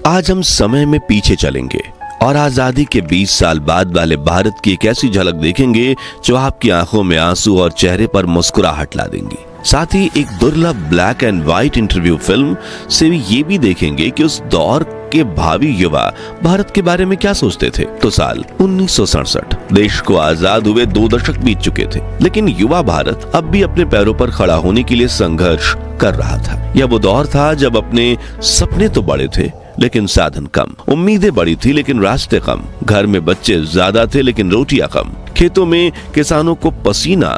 आज हम समय में पीछे चलेंगे और आजादी के 20 साल बाद वाले भारत की एक ऐसी झलक देखेंगे जो आपकी आंखों में आंसू और चेहरे पर मुस्कुराहट ला देंगी। साथ ही एक दुर्लभ black and white interview film से ये भी देखेंगे कि उस दौर के भावी युवा भारत के बारे में क्या सोचते थे। तो साल 1967, देश को आजाद हुए 2 दशक बीत चुके थे, लेकिन युवा भारत अब भी अपने पैरों पर खड़ा होने के लिए संघर्ष कर रहा था। यह वो दौर था जब अपने सपने तो बड़े थे लेकिन साधन कम, उम्मीदें बड़ी थी लेकिन रास्ते कम, घर में बच्चे ज्यादा थे लेकिन रोटियां कम, खेतों में किसानों को पसीना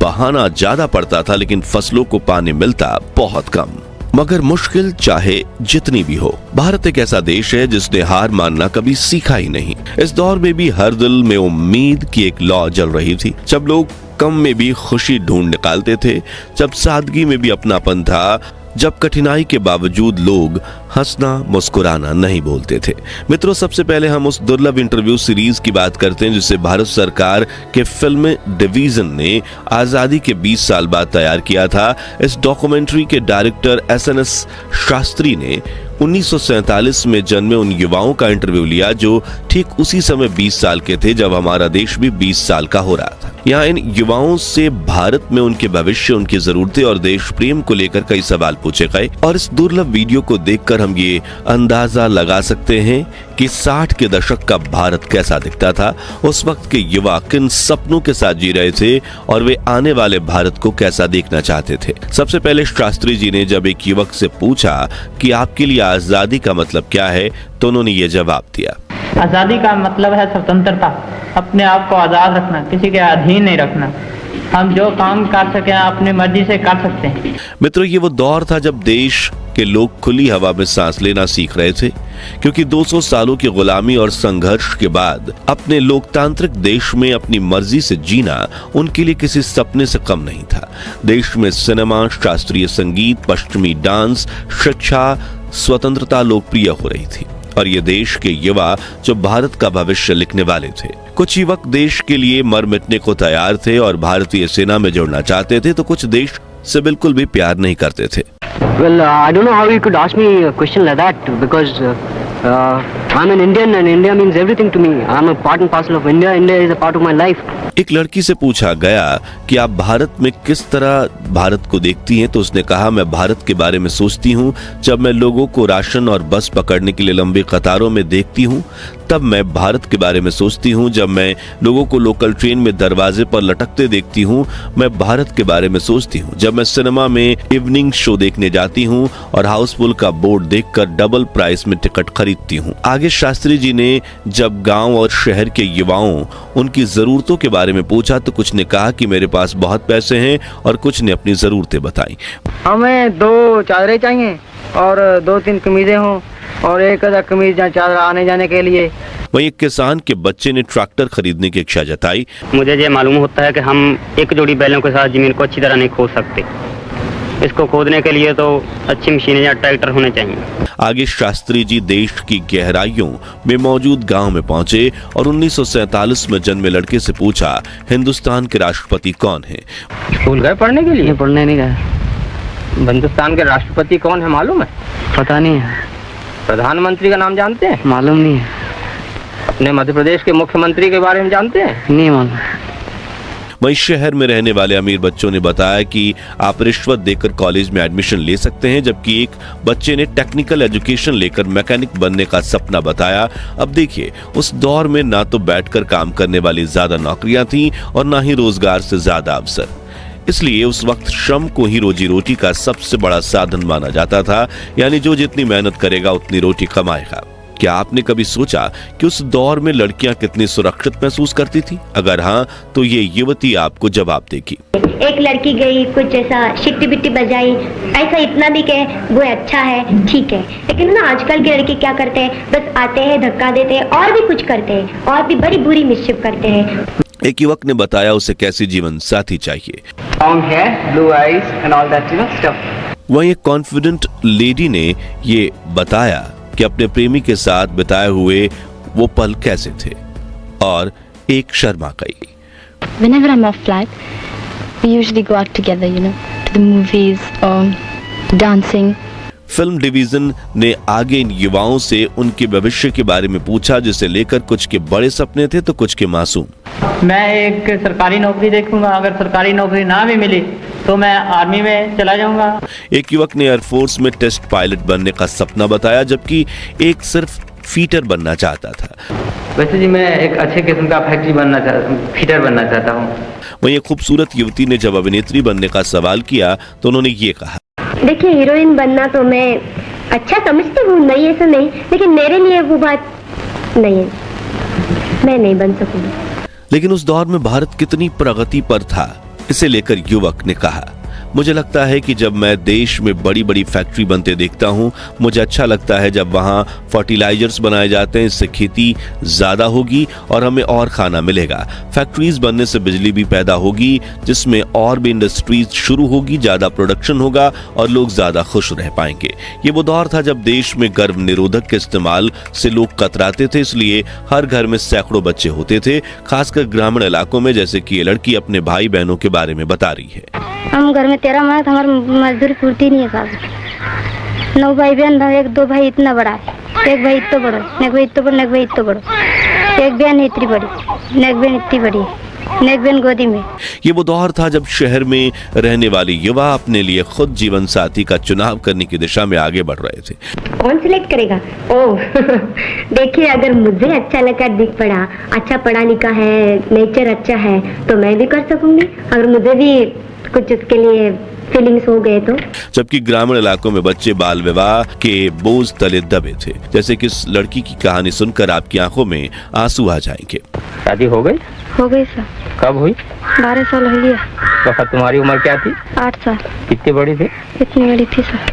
बहाना ज्यादा पड़ता था लेकिन फसलों को पानी मिलता बहुत कम। मगर मुश्किल चाहे जितनी भी हो, भारत एक ऐसा देश है जिसने हार मानना कभी सीखा ही नहीं। इस दौर में भी हर दिल में उम्मीद की एक लौ जल रही थी। जब लोग कम में भी खुशी ढूंढ निकालते थे, जब सादगी में भी अपनापन था, जब कठिनाई के बावजूद लोग हंसना मुस्कुराना नहीं बोलते थे। मित्रों, सबसे पहले हम उस दुर्लभ इंटरव्यू सीरीज की बात करते हैं जिसे भारत सरकार के फिल्म डिवीजन ने आजादी के 20 साल बाद तैयार किया था। इस डॉक्यूमेंट्री के डायरेक्टर एस.एन.एस. शास्त्री ने 1947 में जन्मे उन युवाओं का इंटरव्यू लिया जो ठीक उसी समय 20 साल के थे जब हमारा देश भी 20 साल का हो रहा था। यहाँ इन युवाओं से भारत में उनके भविष्य, उनकी जरूरतें और देश प्रेम को लेकर कई सवाल पूछे गए और इस दुर्लभ वीडियो को देखकर हम ये अंदाजा लगा सकते हैं कि 60 के दशक का भारत कैसा दिखता था। उस वक्त के युवा किन सपनों के साथ जी रहे थे और वे आने वाले भारत को कैसा देखना चाहते थे। सबसे पहले शास्त्री जी ने जब एक युवक से पूछा कि आपके लिए आजादी का मतलब क्या है, तो उन्होंने ये जवाब दिया, आजादी का मतलब है स्वतंत्रता, अपने आप को आजाद रखना, किसी के अधीन नहीं रखना। हम जो काम कर सके अपनी मर्जी से कर सकते हैं। मित्रों, ये वो दौर था जब देश के लोग खुली हवा में सांस लेना सीख रहे थे, क्योंकि 200 सालों की गुलामी और संघर्ष के बाद अपने लोकतांत्रिक देश में अपनी मर्जी से जीना उनके लिए किसी सपने से कम नहीं था। देश में सिनेमा, शास्त्रीय संगीत, पश्चिमी डांस, शिक्षा, स्वतंत्रता लोकप्रिय हो रही थी और ये देश के युवा जो भारत का भविष्य लिखने वाले थे। कुछ युवक देश के लिए मर मिटने को तैयार थे और भारतीय सेना में जुड़ना चाहते थे, तो कुछ देश से बिल्कुल भी प्यार नहीं करते थे। Well, I don't know how you could ask me a question like that because I'm an Indian and India means everything to me. I'm a part and parcel of India. India is a part of my life. एक लड़की से पूछा गया कि आप भारत में किस तरह भारत को देखती हैं, तो उसने कहा, मैं भारत के बारे में सोचती हूँ जब मैं लोगों को राशन और बस पकड़ने के लिए लंबी कतारों में देखती हूँ, तब मैं भारत के बारे में सोचती हूँ। जब मैं लोगों को लोकल ट्रेन में दरवाजे पर लटकते देखती हूँ, मैं भारत के बारे में सोचती हूँ। जब मैं सिनेमा में इवनिंग शो देखने जाती हूँ और हाउसफुल का बोर्ड देखकर डबल प्राइस में टिकट खरीदती हूँ। आगे शास्त्री जी ने जब गांव और शहर के युवाओं उनकी जरूरतों के बारे में पूछा, तो कुछ ने कहा कि मेरे पास बहुत पैसे हैं और कुछ ने अपनी जरूरतें बताई। हमें 2 चादरें चाहिए और 2-3 कमीजें हों और एक आधा कमीज या चादर आने जाने के लिए। वहीं एक किसान के बच्चे ने ट्रैक्टर खरीदने की इच्छा जताई। मुझे ये मालूम होता है कि हम एक जोड़ी बैलों के साथ जमीन को अच्छी तरह नहीं खोद सकते। इसको खोदने के लिए तो अच्छी मशीनें या ट्रैक्टर होने चाहिए। आगे शास्त्री जी देश की गहराइयों में मौजूद गांव में पहुंचे और 1947 में जन्मे लड़के से पूछा, हिंदुस्तान के राष्ट्रपति कौन हैं? स्कूल गए पढ़ने के लिए? पढ़ने नहीं गए। हिंदुस्तान के राष्ट्रपति कौन है मालूम है? पता नहीं है। प्रधानमंत्री का नाम जानते हैं? मालूम नहीं है। अपने मध्य प्रदेश के मुख्यमंत्री के बारे में जानते हैं? नहीं मालूम। वहीं शहर में रहने वाले अमीर बच्चों ने बताया कि आप रिश्वत देकर कॉलेज में एडमिशन ले सकते हैं, जबकि एक बच्चे ने टेक्निकल एजुकेशन लेकर मैकेनिक बनने का सपना बताया। अब देखिए, उस दौर में ना तो बैठकर काम करने वाली ज्यादा नौकरियां थीं और ना ही रोजगार से ज्यादा अवसर, इसलिए उस वक्त श्रम को ही रोजी रोटी का सबसे बड़ा साधन माना जाता था, यानी जो जितनी मेहनत करेगा उतनी रोटी कमाएगा। क्या आपने कभी सोचा कि उस दौर में लड़कियां कितनी सुरक्षित महसूस करती थी? अगर हाँ, तो ये युवती आपको जवाब देगी। एक लड़की गई, कुछ ऐसा शिट्टी बिट्टी बजाई, ऐसा इतना भी कहे वो अच्छा है, ठीक है, लेकिन ना आजकल के लड़के क्या करते हैं, बस आते हैं, धक्का देते हैं और भी कुछ करते हैं और भी बड़ी बुरी मिस्चिफ करते हैं। एक युवक ने बताया उसे कैसी जीवन साथी चाहिए। वहीं एक कॉन्फिडेंट लेडी ने ये बताया कि अपने प्रेमी के साथ बिताए हुए वो पल कैसे थे और एक शर्मा गई। Whenever I'm off flight, we usually go out together, to the movies or dancing. Film division ने आगे इन युवाओं से उनके भविष्य के बारे में पूछा, जिसे लेकर कुछ के बड़े सपने थे तो कुछ के मासूम। मैं एक सरकारी नौकरी देखूंगा, अगर सरकारी नौकरी ना भी मिली तो मैं आर्मी में चला जाऊंगा। एक युवक ने एयरफोर्स में टेस्ट पायलट बनने का सपना बताया, जबकि एक सिर्फ फीटर बनना चाहता था। वैसे जी मैं एक अच्छे किस्म का फीटर बनना चाहता हूँ। वहीं एक खूबसूरत युवती ने जब अभिनेत्री बनने का सवाल किया तो उन्होंने ये कहा, देखिए हीरोइन बनना तो मैं अच्छा समझती हूँ, नहीं ऐसा नहीं, लेकिन मेरे लिए वो बात नहीं है, मैं नहीं बन सकूंगी। लेकिन उस दौर में भारत कितनी प्रगति पर था, इसे लेकर युवक ने कहा, मुझे लगता है कि जब मैं देश में बड़ी बड़ी फैक्ट्री बनते देखता हूं, मुझे अच्छा लगता है जब वहां फर्टिलाइजर्स बनाए जाते हैं, इससे खेती ज्यादा होगी और हमें और खाना मिलेगा। फैक्ट्रीज बनने से बिजली भी पैदा होगी, जिसमें और भी इंडस्ट्रीज शुरू होगी, ज्यादा प्रोडक्शन होगा और लोग ज्यादा खुश रह पाएंगे। ये वो दौर था जब देश में गर्भ निरोधक के इस्तेमाल से लोग कतराते थे, इसलिए हर घर में सैकड़ों बच्चे होते थे, खासकर ग्रामीण इलाकों में, जैसे कि ये लड़की अपने भाई बहनों के बारे में बता रही है। हम घर में 13 महीने हमारी मजदूरी पूर्ति नहीं है साहब। 9 भाई बहन, 1-2 भाई इतना बड़ा है, एक भाई इतना बड़ा, एक भाई इतना बड़ा, एक भाई इतना बड़ा, एक बहन इतनी बड़ी, एक बहन इतनी बड़ी, एक बहन गोदी में। ये वो दौर था जब शहर में रहने वाले युवा अपने लिए खुद जीवन साथी का चुनाव करने की दिशा में आगे बढ़ रहे थे। कौन सिलेक्ट करेगा? ओह देखिए अगर मुझे अच्छा लगा, दिख पड़ा, अच्छा पढ़ा लिखा है, नेचर अच्छा है तो मैं भी कर सकूंगी, अगर मुझे भी कुछ उसके लिए फीलिंग्स हो गए तो। जबकि ग्रामीण इलाकों में बच्चे बाल विवाह के बोझ तले दबे थे, जैसे कि इस लड़की की कहानी सुनकर आपकी आंखों में आंसू आ जाएंगे। शादी हो गई? हो गई सर। कब हुई? 12 साल हो गया। वक्त तुम्हारी उम्र क्या थी? 8 साल। कितनी बड़ी थी? इतनी बड़ी थी सर।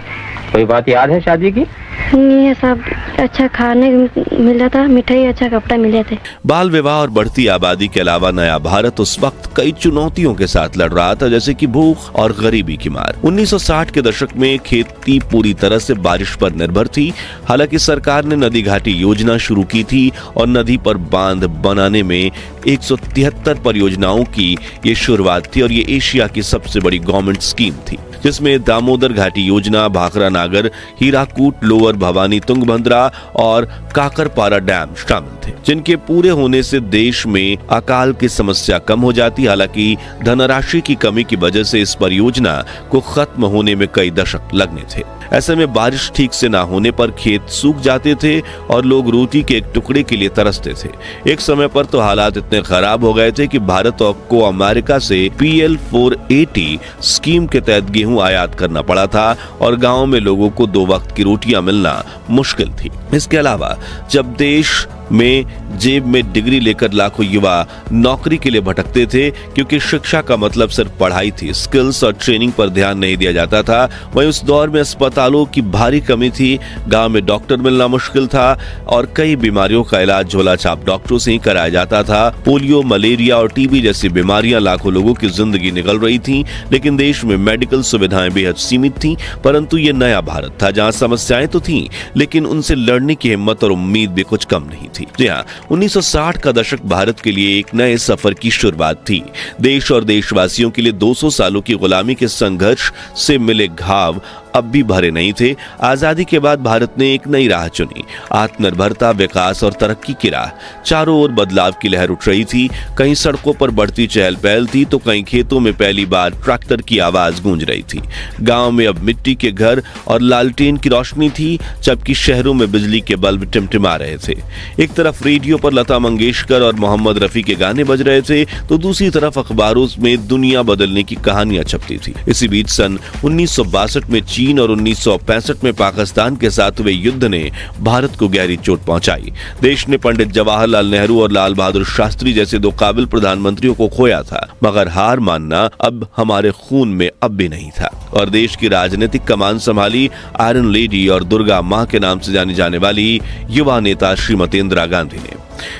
कोई बात याद है शादी की? नहीं है साहब, अच्छा खाने मिला था, मिठाई, अच्छा कपड़ा मिले थे। बाल विवाह और बढ़ती आबादी के अलावा नया भारत उस वक्त कई चुनौतियों के साथ लड़ रहा था, जैसे कि भूख और गरीबी की मार। 1960 के दशक में खेती पूरी तरह से बारिश पर निर्भर थी। हालांकि सरकार ने नदी घाटी योजना शुरू की थी और नदी पर बांध बनाने में 173 परियोजनाओं की ये शुरुआत थी और ये एशिया की सबसे बड़ी गवर्नमेंट स्कीम थी, जिसमें दामोदर घाटी योजना, भाखरा नागर, हीराकूट, लोअर भवानी, तुंगभद्रा और काकरपारा डैम शामिल थे, जिनके पूरे होने से देश में अकाल की समस्या कम हो जाती। हालांकि धनराशि की कमी की वजह से इस परियोजना को खत्म होने में कई दशक लगने थे। ऐसे में बारिश ठीक से ना होने पर खेत सूख जाते थे और लोग रोटी के एक टुकड़े के लिए तरसते थे। एक समय पर तो हालात इतने खराब हो गए थे कि भारत को अमेरिका से PL 480 स्कीम के तहत गेहूं आयात करना पड़ा था और गांव में लोगों को 2 वक्त की रोटियां मिलना मुश्किल थी। इसके अलावा जब देश में जेब में डिग्री लेकर लाखों युवा नौकरी के लिए भटकते थे, क्योंकि शिक्षा का मतलब सिर्फ पढ़ाई थी, स्किल्स और ट्रेनिंग पर ध्यान नहीं दिया जाता था। वहीं उस दौर में अस्पतालों की भारी कमी थी, गांव में डॉक्टर मिलना मुश्किल था और कई बीमारियों का इलाज झोलाछाप डॉक्टरों से ही कराया जाता था। पोलियो, मलेरिया और टीबी जैसी बीमारियां लाखों लोगों की जिंदगी निकल रही थी, लेकिन देश में मेडिकल सुविधाएं बेहद सीमित थी। परंतु ये नया भारत था जहां समस्याएं तो थी, लेकिन उनसे लड़ने की हिम्मत और उम्मीद भी कुछ कम नहीं थी। जी हाँ, 1960 का दशक भारत के लिए एक नए सफर की शुरुआत थी। देश और देशवासियों के लिए 200 सालों की गुलामी के संघर्ष से मिले घाव अब भी भरे नहीं थे। आजादी के बाद भारत ने एक नई राह चुनी, आत्मनिर्भरता, विकास और तरक्की की राह। चारों ओर बदलाव की लहर उठ रही थी। कहीं सड़कों पर बढ़ती चहल पहल थी तो कहीं खेतों में पहली बार ट्रैक्टर की आवाज गूंज रही थी। गांव में अब मिट्टी के घर और लालटेन की रोशनी थी, जबकि शहरों में बिजली के बल्ब टिमटिमा रहे थे। एक तरफ रेडियो पर लता मंगेशकर और मोहम्मद रफी के गाने बज रहे थे तो दूसरी तरफ अखबारों में दुनिया बदलने की कहानियां छपती थी। इसी बीच सन 1962 में चीन और 1965 में पाकिस्तान के साथ हुए युद्ध ने भारत को गहरी चोट पहुंचाई। देश ने पंडित जवाहरलाल नेहरू और लाल बहादुर शास्त्री जैसे 2 काबिल प्रधानमंत्रियों को खोया था, मगर हार मानना अब हमारे खून में अब भी नहीं था और देश की राजनीतिक कमान संभाली आयरन लेडी और दुर्गा मां के नाम से जानी जाने वाली युवा नेता श्रीमती इंदिरा गांधी ने।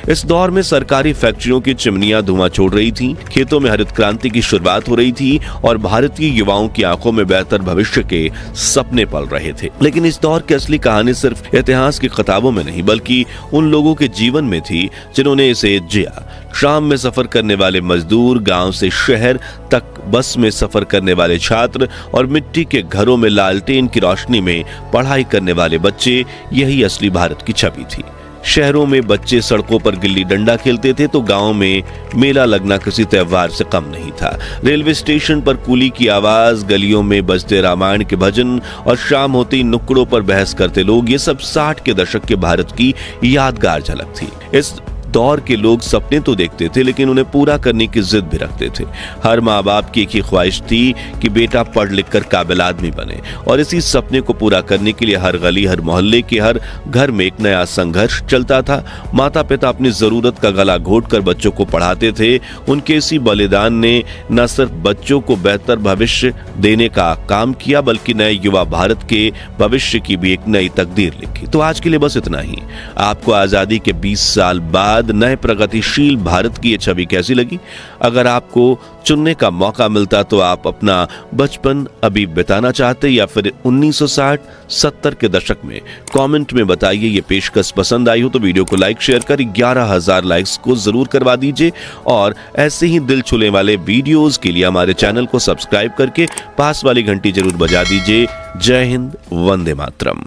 इस दौर में सरकारी फैक्ट्रियों की चिमनियां धुआं छोड़ रही थीं, खेतों में हरित क्रांति की शुरुआत हो रही थी और भारतीय युवाओं की आंखों में बेहतर भविष्य के सपने पल रहे थे। लेकिन इस दौर की असली कहानी सिर्फ इतिहास की किताबों में नहीं बल्कि उन लोगों के जीवन में थी जिन्होंने इसे जिया। शाम में सफर करने वाले मजदूर, गांव से शहर तक बस में सफर करने वाले छात्र और मिट्टी के घरों में लालटेन की रोशनी में पढ़ाई करने वाले बच्चे, यही असली भारत की छवि थी। शहरों में बच्चे सड़कों पर गिल्ली डंडा खेलते थे तो गांव में मेला लगना किसी त्योहार से कम नहीं था। रेलवे स्टेशन पर कुली की आवाज, गलियों में बजते रामायण के भजन और शाम होते ही नुक्कड़ों पर बहस करते लोग, ये सब 60 के दशक के भारत की यादगार झलक थी। इस दौर के लोग सपने तो देखते थे लेकिन उन्हें पूरा करने की जिद भी रखते थे। हर माँ बाप की एक ही ख्वाहिश थी कि बेटा पढ़ लिख कर काबिल आदमी बने और इसी सपने को पूरा करने के लिए हर गली, हर मोहल्ले के हर घर में एक नया संघर्ष चलता था। माता पिता अपनी जरूरत का गला घोटकर बच्चों को पढ़ाते थे। उनके इसी बलिदान ने न सिर्फ बच्चों को बेहतर भविष्य देने का काम किया बल्कि नए युवा भारत के भविष्य की भी एक नई तकदीर लिखी। तो आज के लिए बस इतना ही। आपको आजादी के 20 साल बाद नए प्रगतिशील भारत की ये छवि कैसी लगी? अगर आपको चुनने का मौका मिलता तो आप अपना बचपन अभी बिताना चाहते या फिर 1960-70 के दशक में? कमेंट में बताइए। ये पेशकश पसंद आई हो तो वीडियो को लाइक शेयर कर 11,000 लाइक्स को जरूर करवा दीजिए और ऐसे ही दिल छूने वाले वीडियोस के लिए हमारे चैनल को सब्सक्राइब करके पास वाली घंटी जरूर बजा दीजिए। जय हिंद, वंदे मातरम।